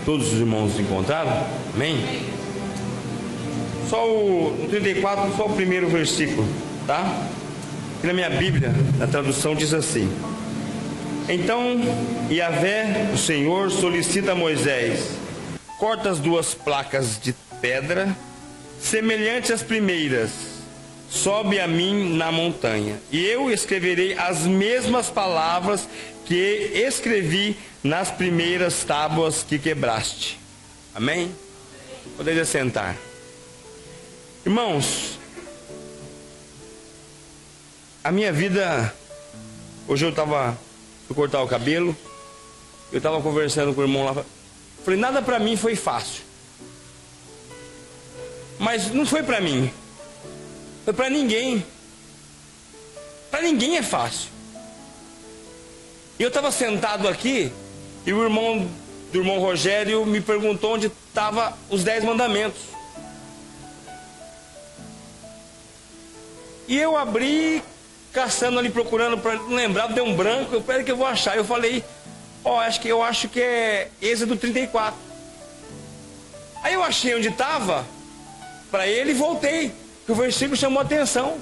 Todos os irmãos encontraram? Amém? Só no 34, só o primeiro versículo, tá? E na minha Bíblia, na tradução diz assim: então Yahvé, o Senhor, solicita a Moisés: corta as 2 placas de pedra, semelhantes às primeiras, sobe a mim na montanha, e eu escreverei as mesmas palavras que escrevi nas primeiras tábuas que quebraste. Amém? Poderia sentar. Irmãos, a minha vida, hoje fui cortar o cabelo, eu estava conversando com o irmão lá, falei, nada para mim foi fácil, mas não foi para mim, foi para ninguém é fácil. E eu estava sentado aqui, e o irmão do irmão Rogério me perguntou onde estavam os 10 mandamentos. E eu abri, caçando ali, procurando, para não lembrar, deu um branco, espera que eu vou achar. Eu falei, eu acho que é Êxodo 34. Aí eu achei onde estava, para ele, e voltei, porque o versículo chamou a atenção.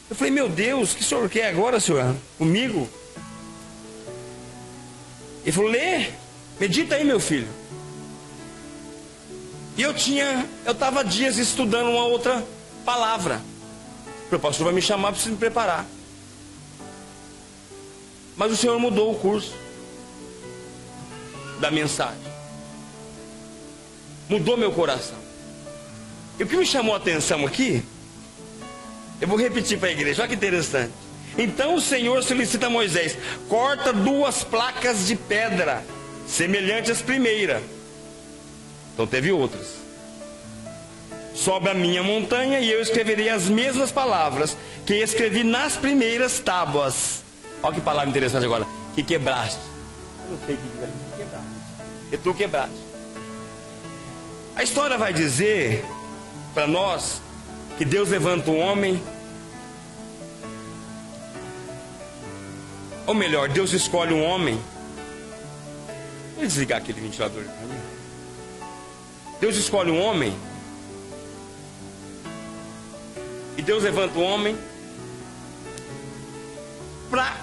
Eu falei, meu Deus, o que o senhor quer agora, senhor? Comigo? Ele falou, lê, medita aí, meu filho. E eu estava dias estudando uma outra palavra. O pastor vai me chamar, preciso me preparar. Mas o Senhor mudou o curso da mensagem, mudou meu coração. E o que me chamou a atenção aqui, eu vou repetir para a igreja, olha que interessante. Então o Senhor solicita a Moisés: corta 2 placas de pedra, semelhantes às primeiras. Então teve outras. Sobe a minha montanha, e eu escreverei as mesmas palavras que escrevi nas primeiras tábuas. Olha que palavra interessante agora. Que quebraste. Eu não sei o que quebraste. E tu quebraste. A história vai dizer para nós que Deus levanta um homem, ou melhor, Deus escolhe um homem. Vou desligar aquele ventilador para mim. Deus escolhe um homem, e Deus levanta um homem para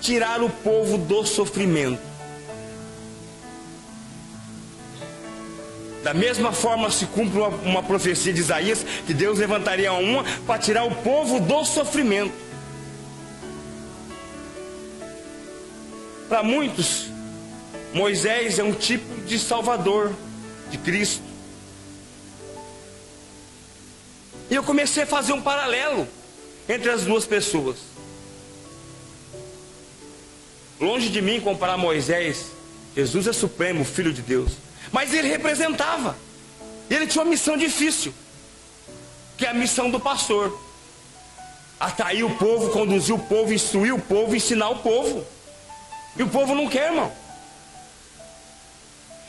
tirar o povo do sofrimento. Da mesma forma se cumpre uma profecia de Isaías, que Deus levantaria uma para tirar o povo do sofrimento. Para muitos, Moisés é um tipo de Salvador, de Cristo. E eu comecei a fazer um paralelo entre as duas pessoas. Longe de mim comparar Moisés. Jesus é supremo, Filho de Deus. Mas ele representava. Ele tinha uma missão difícil, que é a missão do pastor: atrair o povo, conduzir o povo, instruir o povo, ensinar o povo. E o povo não quer, irmão.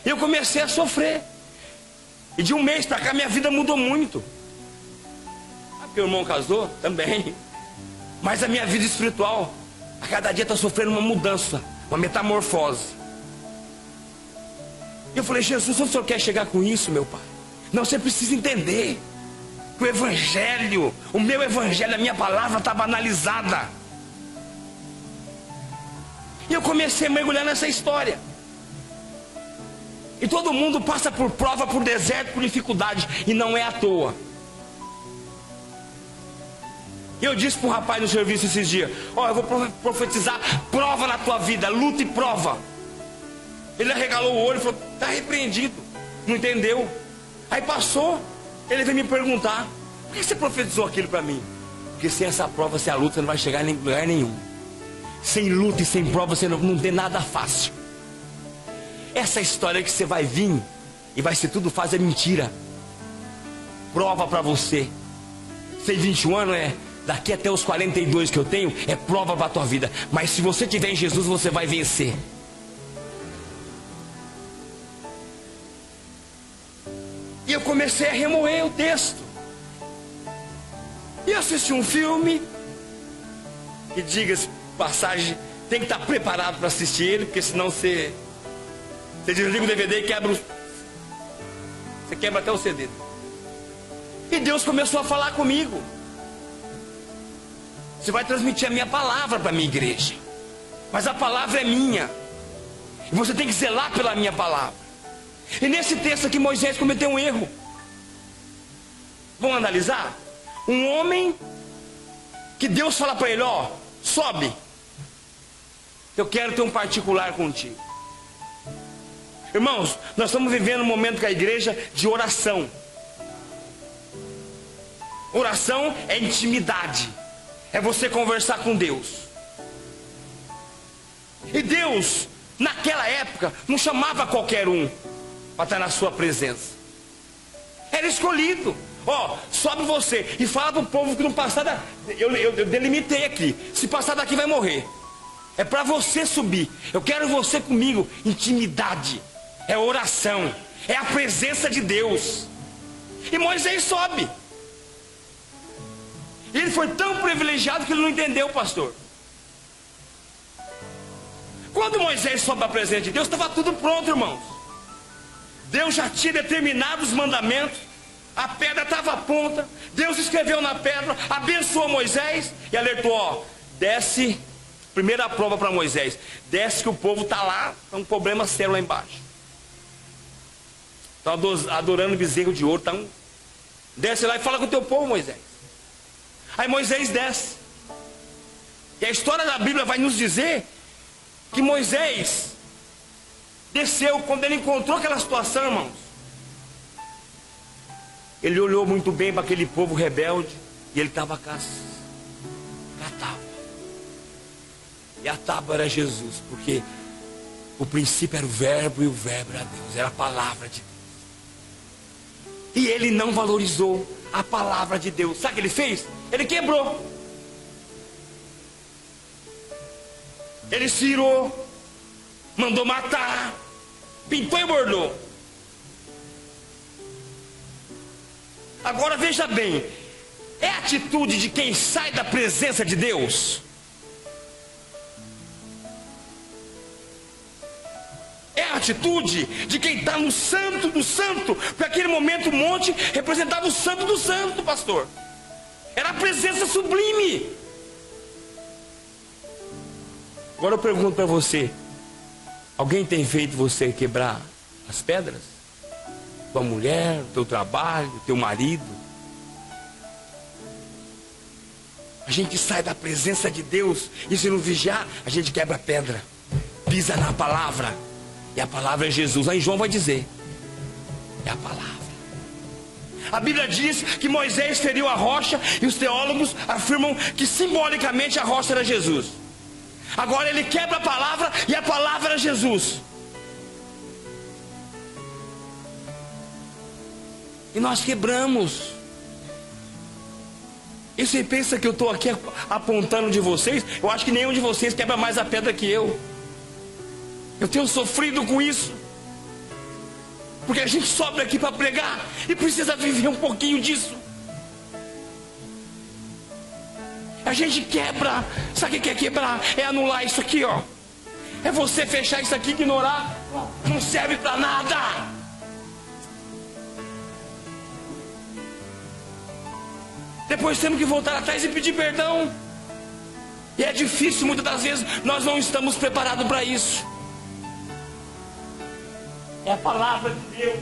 E eu comecei a sofrer. E de um mês para cá minha vida mudou muito. Porque o irmão casou também. Mas a minha vida espiritual, a cada dia está sofrendo uma mudança, uma metamorfose. E eu falei: Jesus, onde o senhor quer chegar com isso, meu pai? Não, você precisa entender que o evangelho, o meu evangelho, a minha palavra está banalizada. E eu comecei a mergulhar nessa história. E todo mundo passa por prova, por deserto, por dificuldade, e não é à toa. E eu disse para um rapaz no serviço esses dias: eu vou profetizar prova na tua vida, luta e prova. Ele arregalou o olho e falou: está repreendido, não entendeu. Aí passou, ele veio me perguntar: por que você profetizou aquilo para mim? Porque sem essa prova, sem a luta, você não vai chegar em lugar nenhum. Sem luta e sem prova, você não tem nada fácil. Essa história que você vai vir e vai ser tudo fácil é mentira. Prova para você. Sem 21 anos daqui até os 42 que eu tenho, é prova para a tua vida. Mas se você tiver em Jesus, você vai vencer. E eu comecei a remoer o texto. E assisti um filme, que, diga-se passagem, tem que estar preparado para assistir ele, porque senão você Você desliga o DVD e quebra Você quebra até o CD. E Deus começou a falar comigo. Você vai transmitir a minha palavra para a minha igreja. Mas a palavra é minha. E você tem que zelar pela minha palavra. E nesse texto aqui Moisés cometeu um erro. Vamos analisar? Um homem que Deus fala para ele, ó, sobe. Eu quero ter um particular contigo. Irmãos, nós estamos vivendo um momento com a igreja de oração. Oração é intimidade. É você conversar com Deus. E Deus, naquela época, não chamava qualquer um para estar na sua presença. Era escolhido. Ó, sobe você e fala para o povo que não passar daqui. Eu delimitei aqui. Se passar daqui vai morrer. É para você subir. Eu quero você comigo. Intimidade. É oração. É a presença de Deus. E Moisés sobe. Ele foi tão privilegiado que ele não entendeu, pastor. Quando Moisés sobe à presença de Deus, estava tudo pronto, irmãos. Deus já tinha determinado os mandamentos. A pedra estava à ponta. Deus escreveu na pedra, abençoou Moisés e alertou, ó, desce. Primeira prova para Moisés. Desce que o povo está lá, está um problema sério lá embaixo. Estão adorando bezerro de ouro. Desce lá e fala com o teu povo, Moisés. Aí Moisés desce. E a história da Bíblia vai nos dizer que Moisés desceu quando ele encontrou aquela situação, irmãos. Ele olhou muito bem para aquele povo rebelde e ele estava com a tábua. E a tábua era Jesus, porque o princípio era o verbo e o verbo era Deus, era a palavra de Deus. E ele não valorizou a palavra de Deus. Sabe o que ele fez? Ele quebrou. Ele se irou, mandou matar, pintou e bordou. Agora veja bem, é a atitude de quem sai da presença de Deus? É a atitude de quem está no santo do santo? Porque naquele momento o monte representava o santo do santo, pastor. Era a presença sublime. Agora eu pergunto para você: alguém tem feito você quebrar as pedras? Tua mulher, teu trabalho, teu marido? A gente sai da presença de Deus e se não vigiar, a gente quebra a pedra, pisa na palavra. E a palavra é Jesus. Aí João vai dizer, é a palavra. A Bíblia diz que Moisés feriu a rocha e os teólogos afirmam que simbolicamente a rocha era Jesus. Agora ele quebra a palavra e a palavra era Jesus. E nós quebramos. E você pensa que eu estou aqui apontando de vocês? Eu acho que nenhum de vocês quebra mais a pedra que eu. Eu tenho sofrido com isso. Porque a gente sobe aqui para pregar e precisa viver um pouquinho disso. A gente quebra. Sabe o que é quebrar? É anular isso aqui, ó. É você fechar isso aqui, ignorar. Não serve para nada. Depois temos que voltar atrás e pedir perdão. E é difícil, muitas das vezes nós não estamos preparados para isso. É a palavra de Deus.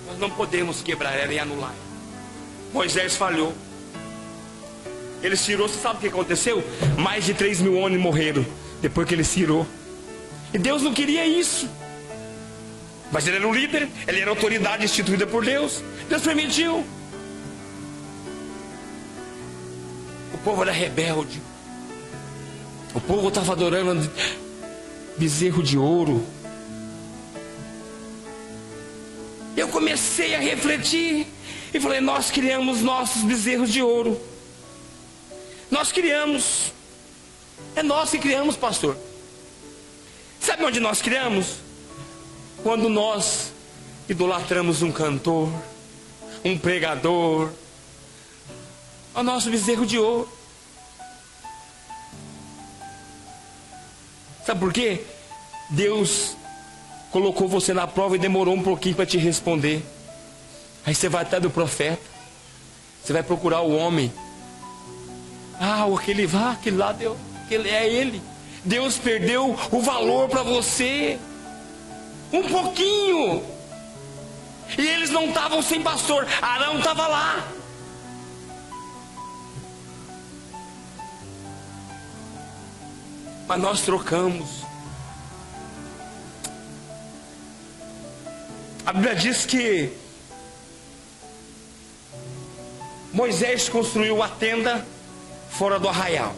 Nós não podemos quebrar ela e anular. Moisés falhou. Ele se irou. Você sabe o que aconteceu? Mais de 3.000 homens morreram depois que ele se irou. E Deus não queria isso. Mas ele era o líder, ele era a autoridade instituída por Deus. Deus permitiu. O povo era rebelde. O povo estava adorando bezerro de ouro. Eu comecei a refletir e falei, nós criamos nossos bezerros de ouro. Nós criamos. É nós que criamos, pastor. Sabe onde nós criamos? Quando nós idolatramos um cantor, um pregador, o nosso bezerro de ouro. Sabe por quê? Deus colocou você na prova e demorou um pouquinho para te responder. Aí você vai até do profeta, você vai procurar o homem. Aquele lá, Deus, aquele é ele. Deus perdeu o valor para você, um pouquinho. E eles não estavam sem pastor, Arão estava lá. Mas nós trocamos. A Bíblia diz que Moisés construiu a tenda fora do arraial.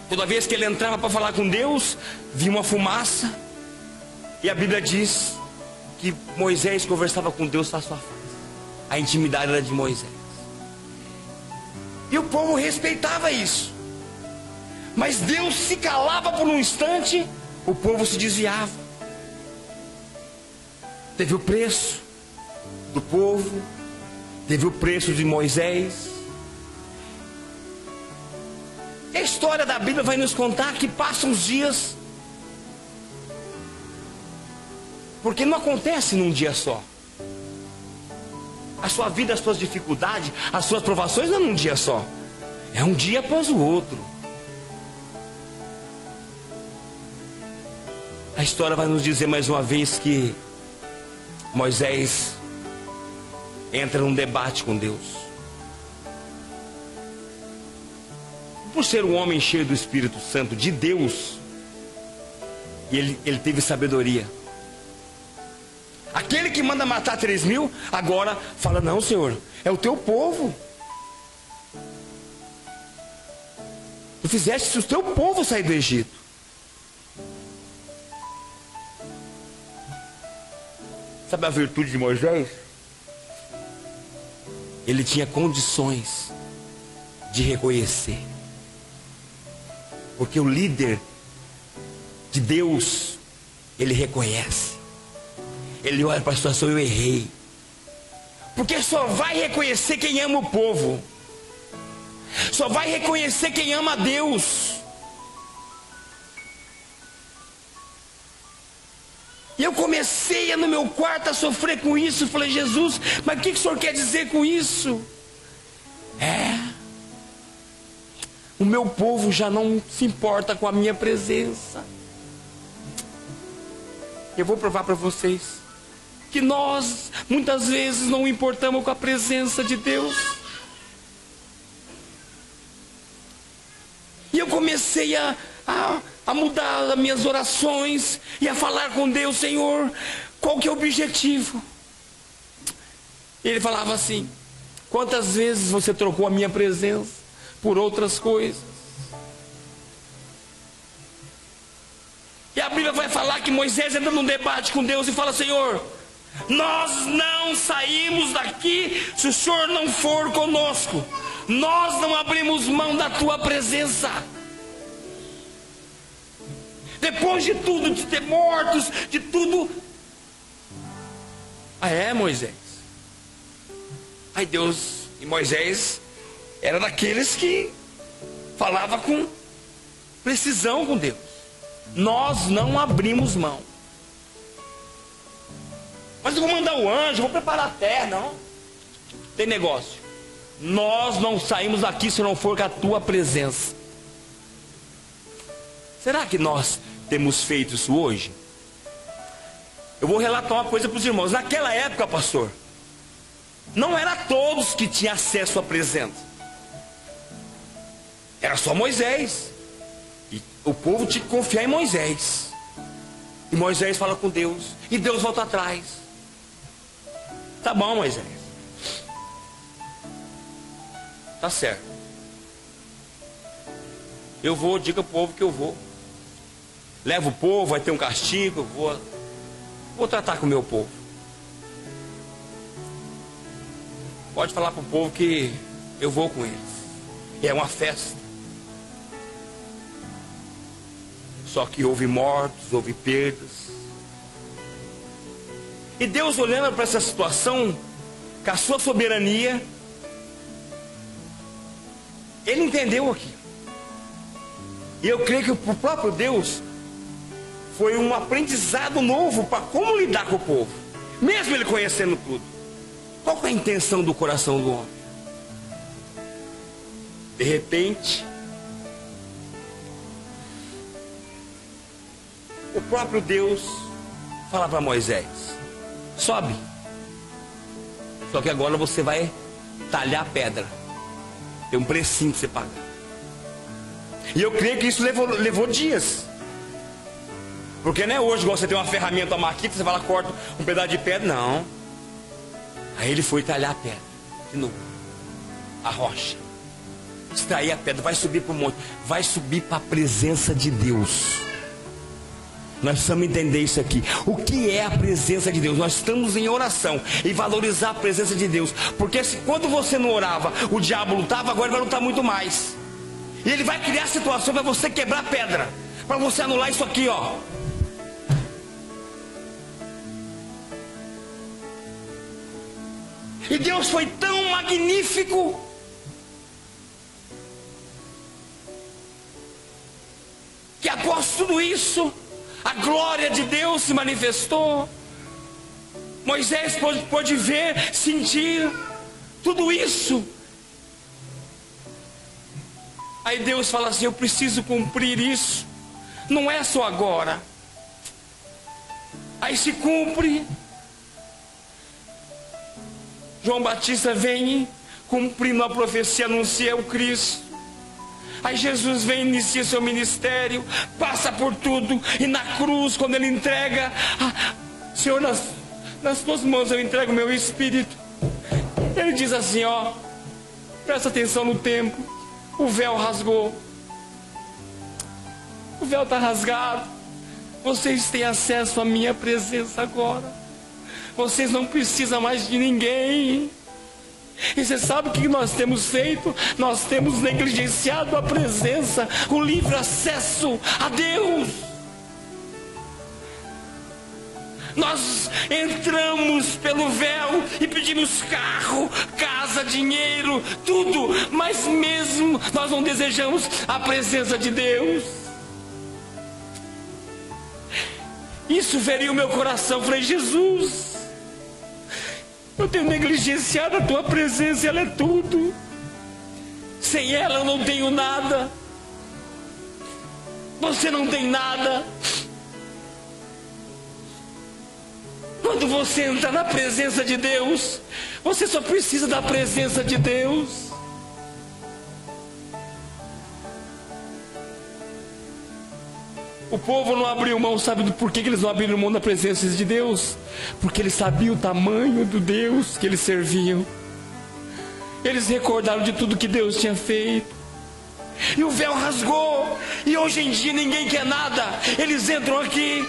Toda vez que ele entrava para falar com Deus, vinha uma fumaça. E a Bíblia diz que Moisés conversava com Deus face a face. A intimidade era de Moisés. E o povo respeitava isso. Mas Deus se calava por um instante, o povo se desviava. Teve o preço do povo, teve o preço de Moisés. E a história da Bíblia vai nos contar que passam os dias, porque não acontece num dia só. A sua vida, as suas dificuldades, as suas provações não é num dia só. É um dia após o outro. A história vai nos dizer mais uma vez que Moisés entra num debate com Deus. Por ser um homem cheio do Espírito Santo de Deus, ele teve sabedoria. Aquele que manda matar 3.000, agora fala: não, Senhor, é o teu povo. Tu fizeste o teu povo sair do Egito. Sabe a virtude de Moisés? Ele tinha condições de reconhecer. Porque o líder de Deus, ele reconhece. Ele olha para a situação: eu errei. Porque só vai reconhecer quem ama o povo. Só vai reconhecer quem ama a Deus. E eu comecei no meu quarto a sofrer com isso. Falei: Jesus, mas o que o Senhor quer dizer com isso? O meu povo já não se importa com a minha presença. Eu vou provar para vocês que nós muitas vezes não importamos com a presença de Deus. E eu comecei a mudar as minhas orações e a falar com Deus: Senhor, qual que é o objetivo? Ele falava assim: quantas vezes você trocou a minha presença por outras coisas? E a Bíblia vai falar que Moisés entra num debate com Deus e fala: Senhor, nós não saímos daqui se o Senhor não for conosco. Nós não abrimos mão da tua presença. Depois de tudo, de ter mortos, de tudo. Moisés. Aí Deus e Moisés era daqueles que falava com precisão com Deus. Nós não abrimos mão. Mas eu vou mandar o anjo, vou preparar a terra. Não tem negócio. Nós não saímos daqui se não for com a tua presença. Será que nós temos feito isso hoje? Eu vou relatar uma coisa para os irmãos. Naquela época, pastor, não era todos que tinham acesso à presença. Era só Moisés. E o povo tinha que confiar em Moisés. E Moisés fala com Deus. E Deus volta atrás. Tá bom, Moisés. Tá certo. Eu vou, diga pro povo que eu vou. Leva o povo, vai ter um castigo. Vou tratar com o meu povo. Pode falar pro povo que eu vou com eles. É uma festa. Só que houve mortos, houve perdas. E Deus, olhando para essa situação, com a sua soberania, Ele entendeu aqui. E eu creio que o próprio Deus foi um aprendizado novo para como lidar com o povo, mesmo ele conhecendo tudo. Qual que é a intenção do coração do homem? De repente, o próprio Deus fala para Moisés: sobe, só que agora você vai talhar a pedra, tem um precinho que você paga. E eu creio que isso levou dias, porque não é hoje igual você tem uma ferramenta, uma maquita, você vai lá, corta um pedaço de pedra, não. Aí ele foi talhar a pedra de novo, a rocha, extrair a pedra, vai subir para o monte, vai subir para a presença de Deus. Nós precisamos entender isso aqui. O que é a presença de Deus? Nós estamos em oração e valorizar a presença de Deus, porque quando você não orava, o diabo lutava, agora ele vai lutar muito mais. E ele vai criar situação para você quebrar a pedra, para você anular isso aqui, ó. E Deus foi tão magnífico que após tudo isso, a glória de Deus se manifestou. Moisés pôde ver, sentir tudo isso. Aí Deus fala assim: eu preciso cumprir isso, não é só agora. Aí se cumpre. João Batista vem cumprindo a profecia, anuncia o Cristo. Aí Jesus vem, inicia seu ministério, passa por tudo, e na cruz, quando ele entrega: Senhor, nas tuas mãos eu entrego o meu espírito. Ele diz assim, ó, presta atenção no tempo, o véu rasgou, o véu está rasgado, vocês têm acesso à minha presença agora, vocês não precisam mais de ninguém. E você sabe o que nós temos feito? Nós temos negligenciado a presença, o livre acesso a Deus. Nós entramos pelo véu e pedimos carro, casa, dinheiro, tudo, mas mesmo nós não desejamos a presença de Deus. Isso feriu meu coração. Falei: Jesus, eu tenho negligenciado a tua presença, ela é tudo. Sem ela eu não tenho nada. Você não tem nada. Quando você entra na presença de Deus, você só precisa da presença de Deus. O povo não abriu mão, sabe por que eles não abriram mão da presença de Deus? Porque eles sabiam o tamanho do Deus que eles serviam. Eles recordaram de tudo que Deus tinha feito. E o véu rasgou. E hoje em dia ninguém quer nada. Eles entram aqui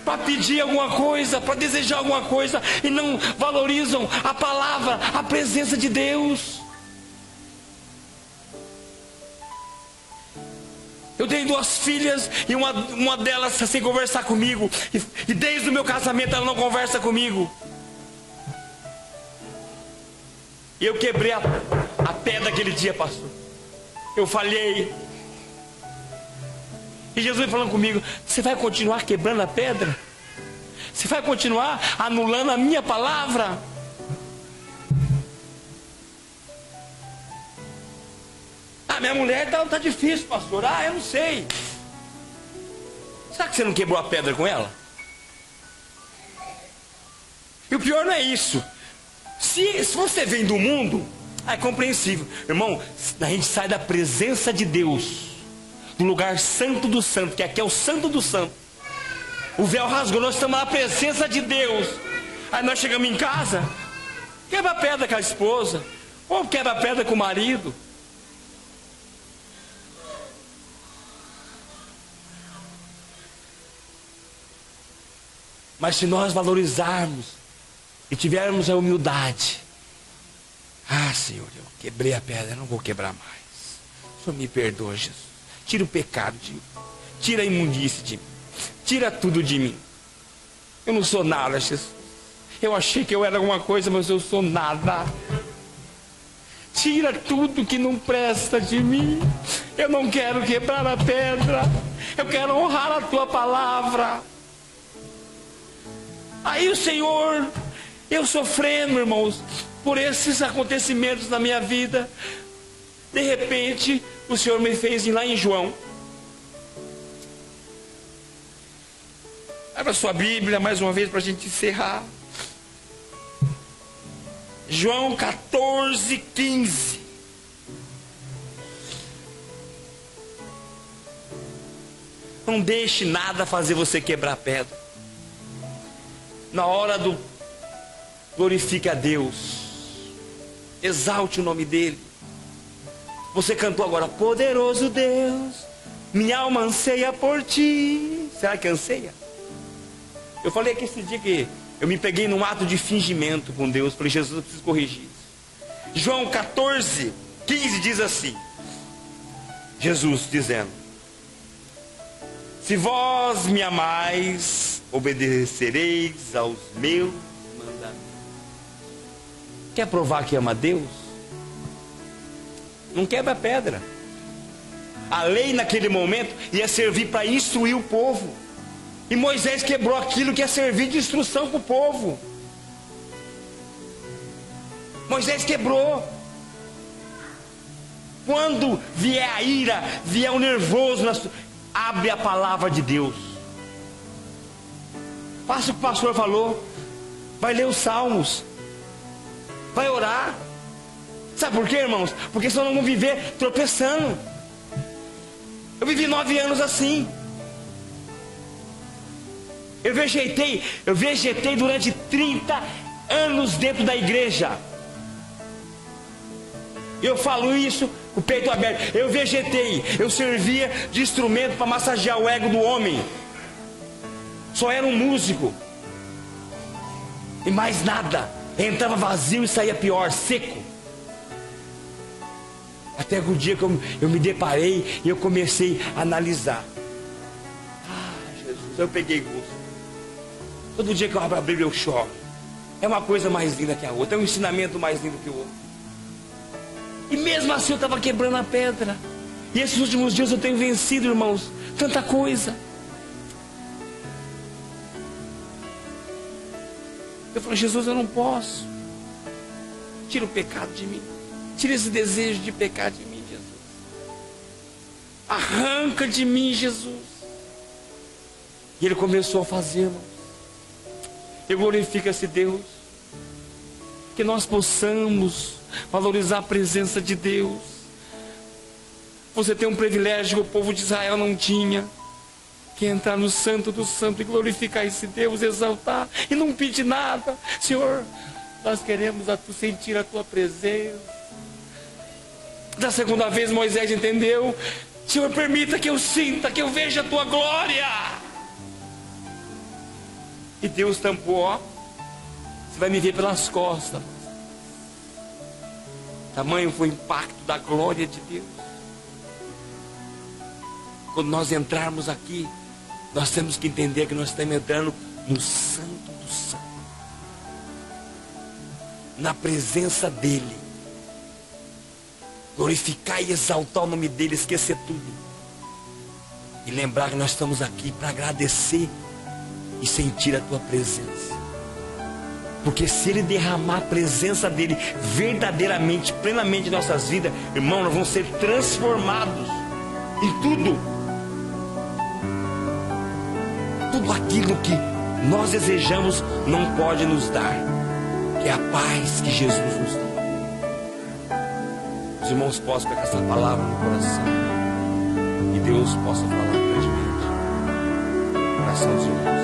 para pedir alguma coisa, para desejar alguma coisa, e não valorizam a palavra, a presença de Deus. Eu tenho 2 filhas e uma delas sem conversar comigo. E desde o meu casamento ela não conversa comigo. E eu quebrei a pedra aquele dia, pastor. Eu falhei. E Jesus vem falando comigo: você vai continuar quebrando a pedra? Você vai continuar anulando a minha palavra? Minha mulher tá difícil, pastor. Eu não sei. Será que você não quebrou a pedra com ela? E o pior não é isso. Se você vem do mundo, é compreensível. Irmão, a gente sai da presença de Deus, do lugar santo do santo, que aqui é o santo do santo. O véu rasgou, nós estamos na presença de Deus. Aí nós chegamos em casa, quebra a pedra com a esposa, ou quebra a pedra com o marido. Mas se nós valorizarmos e tivermos a humildade: Senhor, eu quebrei a pedra, eu não vou quebrar mais. O Senhor me perdoa, Jesus. Tira o pecado de mim, tira a imundície de mim, tira tudo de mim. Eu não sou nada, Jesus. Eu achei que eu era alguma coisa, mas eu sou nada. Tira tudo que não presta de mim. Eu não quero quebrar a pedra. Eu quero honrar a tua palavra. Aí o Senhor, eu sofrendo, irmãos, por esses acontecimentos na minha vida, de repente, o Senhor me fez ir lá em João. Abra sua Bíblia mais uma vez para a gente encerrar. João 14, 15. Não deixe nada fazer você quebrar a pedra. Na hora do glorifique a Deus. Exalte o nome dele. Você cantou agora, poderoso Deus, minha alma anseia por ti. Será que anseia? Eu falei aqui esse dia que eu me peguei num ato de fingimento com Deus. Falei, Jesus, eu preciso corrigir isso. João 14, 15 diz assim. Jesus dizendo: se vós me amais, obedecereis aos meus mandamentos. Quer provar que ama Deus? Não quebra pedra. A lei naquele momento ia servir para instruir o povo. E Moisés quebrou aquilo que ia servir de instrução para o povo. Moisés quebrou. Quando vier a ira, vier o nervoso, abre a palavra de Deus. Faça o que o pastor falou. Vai ler os salmos. Vai orar. Sabe por quê, irmãos? Porque senão não vão viver tropeçando. Eu vivi 9 anos assim. Eu vegetei durante 30 anos dentro da igreja. Eu falo isso com o peito aberto. Eu vegetei, eu servia de instrumento para massagear o ego do homem. Só era um músico. E mais nada. Entrava vazio e saía pior, seco. Até o dia que eu me deparei e eu comecei a analisar. Jesus, eu peguei gosto. Todo dia que eu abro a Bíblia eu choro. É uma coisa mais linda que a outra. É um ensinamento mais lindo que o outro. E mesmo assim eu estava quebrando a pedra. E esses últimos dias eu tenho vencido, irmãos, tanta coisa. Eu falei, Jesus, eu não posso. Tira o pecado de mim. Tira esse desejo de pecar de mim, Jesus. Arranca de mim, Jesus. E Ele começou a fazê-lo. Eu glorifico esse Deus. Que nós possamos valorizar a presença de Deus. Você tem um privilégio que o povo de Israel não tinha, que é entrar no Santo do Santo e glorificar esse Deus, exaltar e não pedir nada. Senhor, nós queremos sentir a tua presença. Da segunda vez Moisés entendeu. Senhor, permita que eu sinta, que eu veja a tua glória. E Deus tampou, ó. Você vai me ver pelas costas. Tamanho foi o impacto da glória de Deus. Quando nós entrarmos aqui, nós temos que entender que nós estamos entrando no Santo do Santo. Na presença dEle. Glorificar e exaltar o nome dEle, esquecer tudo. E lembrar que nós estamos aqui para agradecer e sentir a tua presença. Porque se Ele derramar a presença dEle verdadeiramente, plenamente em nossas vidas, irmão, nós vamos ser transformados em tudo. Tudo aquilo que nós desejamos não pode nos dar, que é a paz que Jesus nos dá. Os irmãos possam pegar essa palavra no coração e Deus possa falar grandemente no coração dos irmãos.